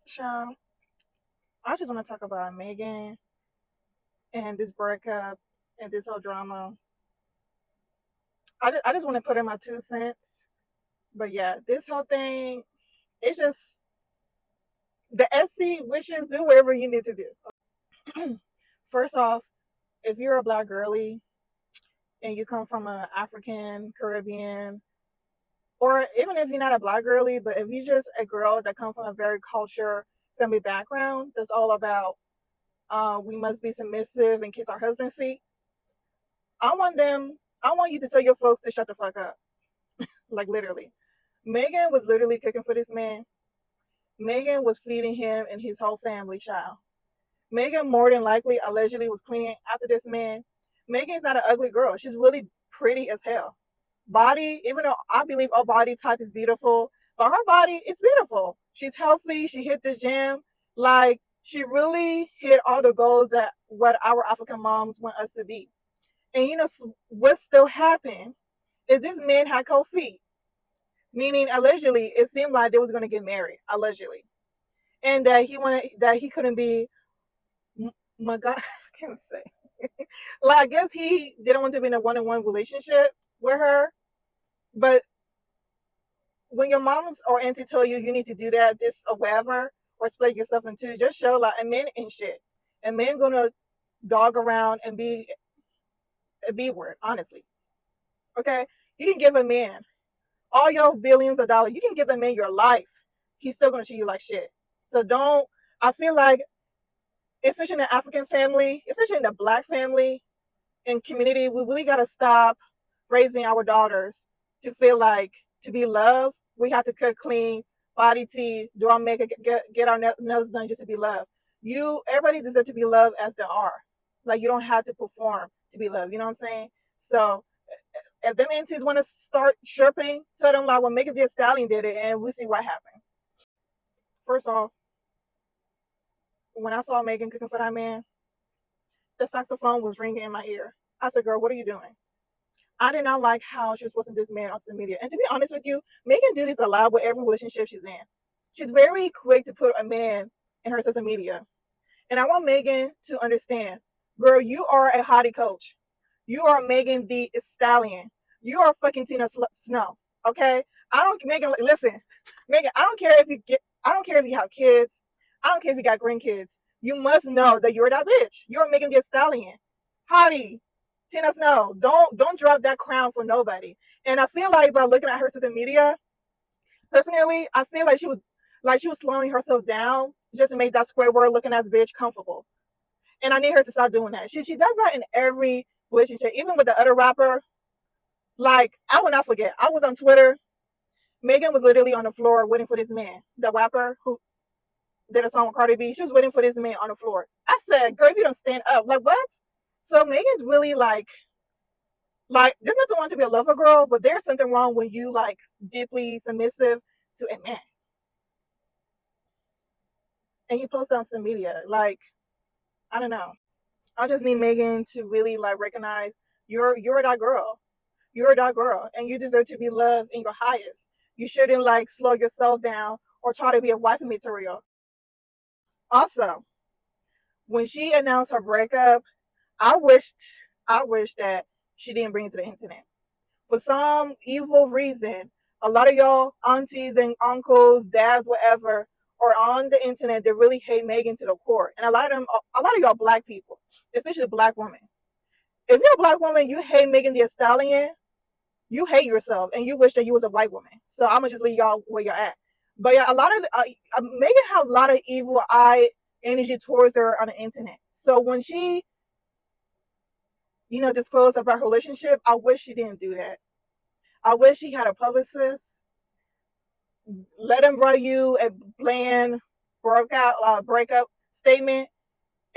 Sean, I just want to talk about Megan and this breakup and this whole drama. I just want to put in my 2 cents. But yeah, this whole thing, it's just the SC wishes do whatever you need to do. First off, if you're a black girly and you come from an African, Caribbean, or even if you're not a black girly, but if you're just a girl that comes from a very culture, family background that's all about we must be submissive and kiss our husband's feet, I want you to tell your folks to shut the fuck up. Like literally. Megan was literally cooking for this man. Megan was feeding him and his whole family, child. Megan more than likely allegedly was cleaning after this man. Megan's not an ugly girl. She's really pretty as hell. Body, even though I believe her body type is beautiful, but her body is beautiful. She's healthy. She hit the gym. Like she really hit all the goals that what our African moms want us to be. And you know what still happened is this man had cold feet, meaning allegedly it seemed like they was gonna get married, allegedly, and that he couldn't be. My God, I can't say. Like I guess he didn't want to be in a one-on-one relationship with her, but when your moms or auntie tell you you need to do that, this or whatever, or split yourself in two, just show like a man ain't shit. A man gonna dog around and be a B word, honestly. Okay, you can give a man all your billions of dollars. You can give a man your life. He's still gonna treat you like shit. So don't. I feel like, especially in the African family, especially in the black family and community, we really gotta stop raising our daughters to feel like to be loved. We have to cook clean, body tea, do our makeup, get our nails done just to be loved. Everybody deserves to be loved as they are. Like you don't have to perform to be loved. You know what I'm saying? So if them aunties want to start chirping, tell them like, well, Megan Thee Stallion did it, and we'll see what happened. First off, when I saw Megan cooking for that man, the saxophone was ringing in my ear. I said, "Girl, what are you doing?" I did not like how she was posting this man on social media. And to be honest with you, Megan do this a lot with every relationship she's in. She's very quick to put a man in her social media. And I want Megan to understand, girl, you are a hottie coach. You are Megan the Stallion. You are fucking Tina Snow. Okay? I don't Megan listen. Megan, I don't care if you have kids. I don't care if you got grandkids. You must know that you're that bitch. You're Megan the Stallion. Hottie. Tina Snow. Don't drop that crown for nobody. And I feel like by looking at her social media, personally, I feel like she was slowing herself down just to make that square word looking as bitch comfortable. And I need her to stop doing that. She does that in every relationship, even with the other rapper. Like I will not forget. I was on Twitter. Megan was literally on the floor waiting for this man, the rapper who did a song with Cardi B. She was waiting for this man on the floor. I said, "Girl, if you don't stand up, like what?" So Megan's really like there's nothing wrong to be a lover girl, but there's something wrong when you like deeply submissive to a man and you post on some media. Like I don't know. I just need Megan to really like recognize you're that girl. You're that girl, and you deserve to be loved in your highest. You shouldn't like slow yourself down or try to be a wife material. Also, when she announced her breakup, I wished I wish that she didn't bring it to the internet. For some evil reason, a lot of y'all aunties and uncles, dads, whatever, are on the internet. They really hate Megan to the core, and a lot of y'all black people, especially black women. If you're a black woman, you hate Megan Thee Stallion, you hate yourself, and you wish that you was a white woman. So I'm gonna just leave y'all where you're at. But yeah, a lot of Megan has a lot of evil eye energy towards her on the internet. So when she, disclosed about her relationship, I wish she didn't do that. I wish she had a publicist. Let him write you a bland breakup statement,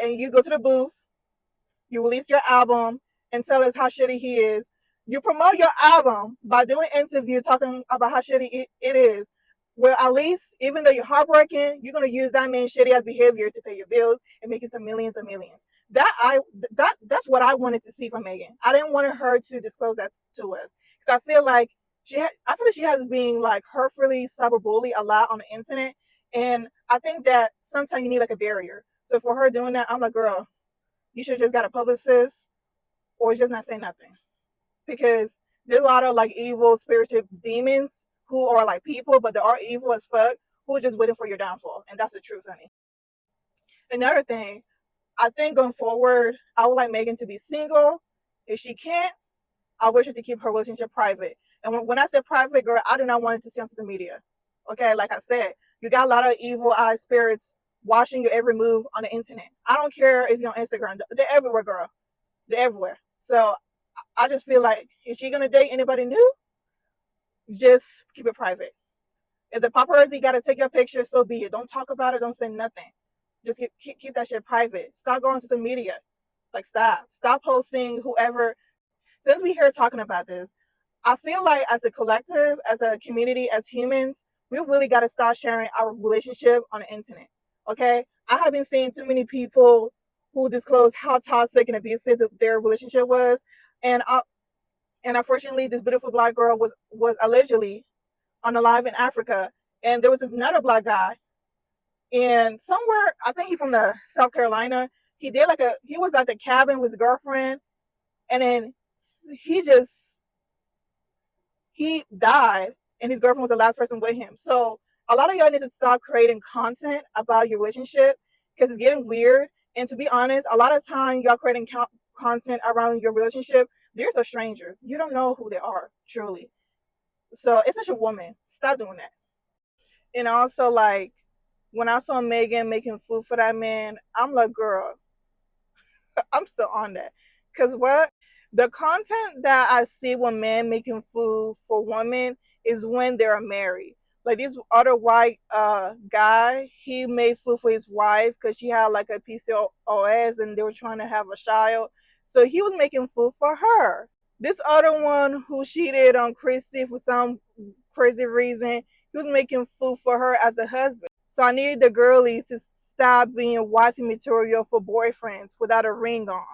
and you go to the booth. You release your album and tell us how shitty he is. You promote your album by doing interview talking about how shitty it is. Well, at least, even though you're heartbroken, you're gonna use that man's shitty ass behavior to pay your bills and make you some millions and millions. That's what I wanted to see from Megan. I didn't want her to disclose that to us because I feel like I feel like she has been like hurtfully cyberbullied a lot on the internet, And I think that sometimes you need like a barrier. So for her doing that, I'm like, girl, you should just got a publicist or just not say nothing. Because there's a lot of like evil spiritual demons who are like people, but they are evil as fuck, who are just waiting for your downfall. And that's the truth, honey. Another thing, I think going forward, I would like Megan to be single. If she can't, I wish her to keep her relationship private. And when I said private, girl, I do not want it to see on social media. Okay, like I said, you got a lot of evil eye spirits watching your every move on the internet. I don't care if you're on Instagram; they're everywhere, girl. They're everywhere. So I just feel like if she's gonna date anybody new, just keep it private. If the paparazzi got to take your picture, so be it. Don't talk about it. Don't say nothing. Just keep that shit private. Stop going to the media. Like stop posting whoever. Since we here talking about this, I feel like as a collective, as a community, as humans, we really got to start sharing our relationship on the internet. Okay, I have been seeing too many people who disclose how toxic and abusive their relationship was, and unfortunately, this beautiful black girl was allegedly on a live in Africa, and there was another black guy, and somewhere I think he's from the South Carolina. He was at the cabin with his girlfriend, and then he just he died, and his girlfriend was the last person with him. So a lot of y'all need to stop creating content about your relationship because it's getting weird. And to be honest, a lot of time y'all creating content around your relationship, they're so strangers. You don't know who they are truly. So it's such a woman. Stop doing that. And also, like, when I saw Megan making food for that man, I'm like, girl, I'm still on that. Because what? The content that I see when men making food for women is when they're married. Like this other white guy, he made food for his wife because she had like a PCOS and they were trying to have a child. So he was making food for her. This other one who cheated on Christy for some crazy reason, he was making food for her as a husband. So I needed the girlies to stop being wifey material for boyfriends without a ring on.